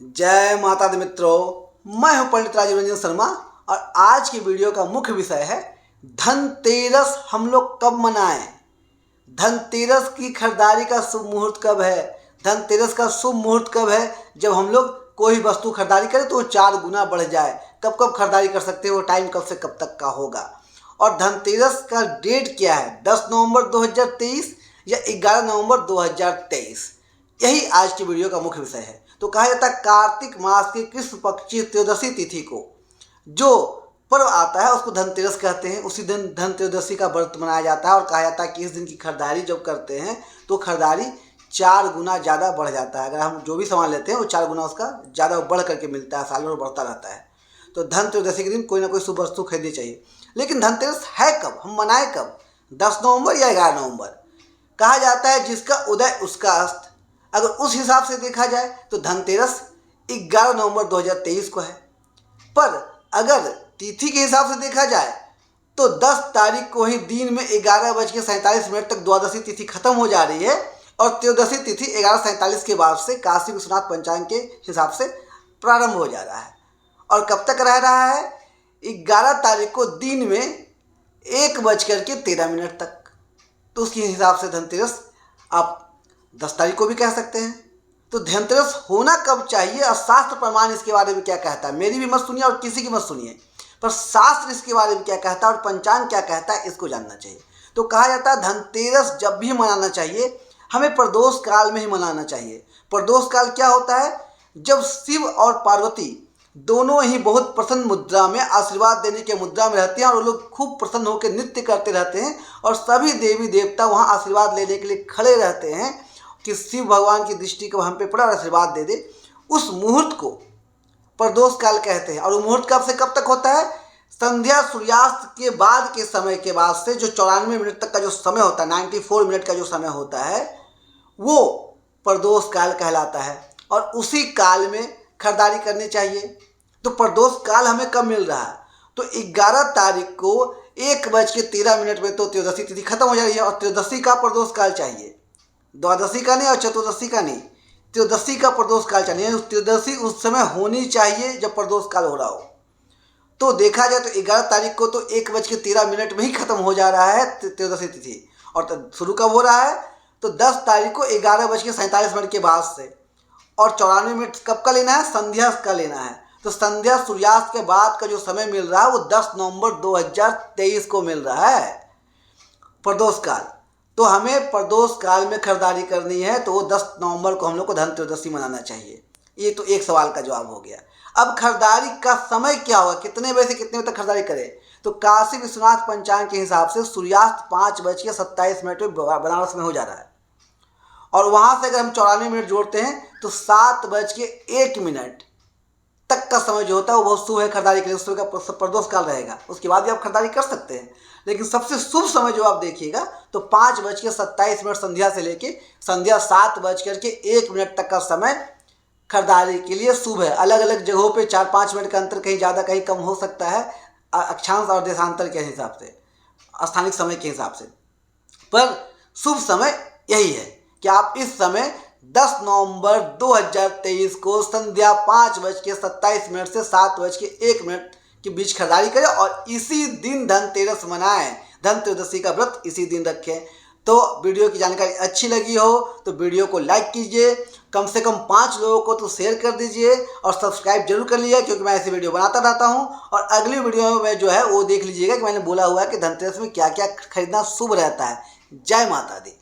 जय माता दी मित्रों, मैं हूं पंडित राजीव रंजन शर्मा और आज की वीडियो का मुख्य विषय है धनतेरस हम लोग कब मनाएं। धनतेरस की खरीदारी का शुभ मुहूर्त कब है। धनतेरस का शुभ मुहूर्त कब है जब हम लोग कोई वस्तु खरीदारी करें तो वो 4 गुना बढ़ जाए। कब कब खरीदारी कर सकते हैं, वो टाइम कब से कब तक का होगा। और धनतेरस का डेट क्या है, 10 नवंबर 2023 या 11 नवंबर 2023। यही आज की वीडियो का मुख्य विषय है। तो कहा जाता है कार्तिक मास की कृष्ण पक्ष की त्रयोदशी तिथि को जो पर्व आता है उसको धनतेरस कहते हैं। उसी दिन धनत्रयोदशी का व्रत मनाया जाता है और कहा जाता है कि इस दिन की खरीदारी जब करते हैं तो खरीदारी 4 गुना ज़्यादा बढ़ जाता है। अगर हम जो भी सामान लेते हैं वो 4 गुना उसका ज़्यादा बढ़ करके मिलता है, साल भर बढ़ता रहता है। तो धनत्रयोदशी के दिन कोई ना कोई शुभ वस्तु खरीदनी चाहिए। लेकिन धनतेरस है कब, हम मनाएं कब, 10 नवंबर या 11 नवंबर। कहा जाता है जिसका उदय उसका अस्त। अगर उस हिसाब से देखा जाए तो धनतेरस 11 नवंबर 2023 को है। पर अगर तिथि के हिसाब से देखा जाए तो 10 तारीख को ही दिन में 11:47 तक द्वादशी तिथि खत्म हो जा रही है और त्रयोदशी तिथि 11:47 के बाद से काशी विश्वनाथ पंचांग के हिसाब से प्रारंभ हो जा रहा है। और कब तक रह रहा है, 11 तारीख को दिन में 1:13 तक। तो उसके हिसाब से धनतेरस आप 10 तारीख को भी कह सकते हैं। तो धनतेरस होना कब चाहिए और शास्त्र प्रमाण इसके बारे में क्या कहता है, मेरी भी मत सुनिए और किसी की मत सुनिए, पर शास्त्र इसके बारे में क्या कहता है और पंचांग क्या कहता है इसको जानना चाहिए। तो कहा जाता है धनतेरस जब भी मनाना चाहिए हमें प्रदोष काल में ही मनाना चाहिए। प्रदोष काल क्या होता है, जब शिव और पार्वती दोनों ही बहुत प्रसन्न मुद्रा में, आशीर्वाद देने के मुद्रा में रहते हैं और वो लोग खूब प्रसन्न होकर नृत्य करते रहते हैं और सभी देवी देवता वहाँ आशीर्वाद लेने के लिए खड़े रहते हैं कि शिव भगवान की दृष्टि को हम पे पड़ा और आशीर्वाद दे दे। उस मुहूर्त को प्रदोष काल कहते हैं। और वो मुहूर्त कब से कब तक होता है, संध्या सूर्यास्त के बाद के समय के बाद से जो 94 मिनट तक का जो समय होता है, 94 मिनट का जो समय होता है वो प्रदोष काल कहलाता है। और उसी काल में खरीदारी करनी चाहिए। तो प्रदोष काल हमें कब मिल रहा है, तो 11 तारीख को 1:13 में तो त्रयोदशी तिथि खत्म हो जा रही है और त्रयोदशी का प्रदोष काल चाहिए, द्वादशी का नहीं और चतुर्दशी का नहीं, त्रयोदशी का प्रदोष काल चाहिए। त्रयोदशी उस समय होनी चाहिए जब प्रदोष काल हो रहा हो। तो देखा जाए तो 11 तारीख को तो 1:13 में ही खत्म हो जा रहा है त्रयोदशी तिथि। और शुरू कब हो रहा है, तो 10 तारीख को 11:47 के बाद से। और 94 मिनट कब का लेना है, संध्या का लेना है। तो संध्या सूर्यास्त के बाद का जो समय मिल रहा है वो 10 नवंबर 2023 को मिल रहा है प्रदोष काल। तो हमें प्रदोष काल में खरीदारी करनी है तो वो 10 नवंबर को हम लोग को धनत्रयोदशी मनाना चाहिए। ये तो एक सवाल का जवाब हो गया। अब खरीदारी का समय क्या होगा, कितने बजे से कितने बजे तक खरीदारी करें, तो काशी विश्वनाथ पंचांग के हिसाब से सूर्यास्त 5:27 में बनारस में हो जा रहा है। और वहाँ से अगर हम 94 मिनट जोड़ते हैं तो 7:01 तक का समय जो होता है वो बहुत शुभ है खरीदारी के लिए। उस समय का प्रदोष काल रहेगा, उसके बाद भी आप खरीदारी कर सकते हैं। लेकिन सबसे शुभ समय जो आप देखिएगा तो 5:27 संध्या से लेके संध्या 7:01 तक का समय खरीदारी के लिए शुभ है। अलग अलग जगहों पे 4-5 मिनट का अंतर, कहीं ज़्यादा कहीं कम हो सकता है अक्षांश और देशांतर के हिसाब से, स्थानिक समय के हिसाब से, पर शुभ समय यही है कि आप इस समय 10 नवंबर 2023 को संध्या 5:27 से 7:01 के बीच खरीदारी करें और इसी दिन धनतेरस मनाएं। धनत्रयोदशी का व्रत इसी दिन रखें। तो वीडियो की जानकारी अच्छी लगी हो तो वीडियो को लाइक कीजिए, कम से कम 5 लोगों को तो शेयर कर दीजिए और सब्सक्राइब जरूर कर लीजिए, क्योंकि मैं ऐसी वीडियो बनाता रहता हूं। और अगली वीडियो में जो है वो देख लीजिएगा कि मैंने बोला हुआ है कि धनतेरस में क्या क्या खरीदना शुभ रहता है। जय माता दी।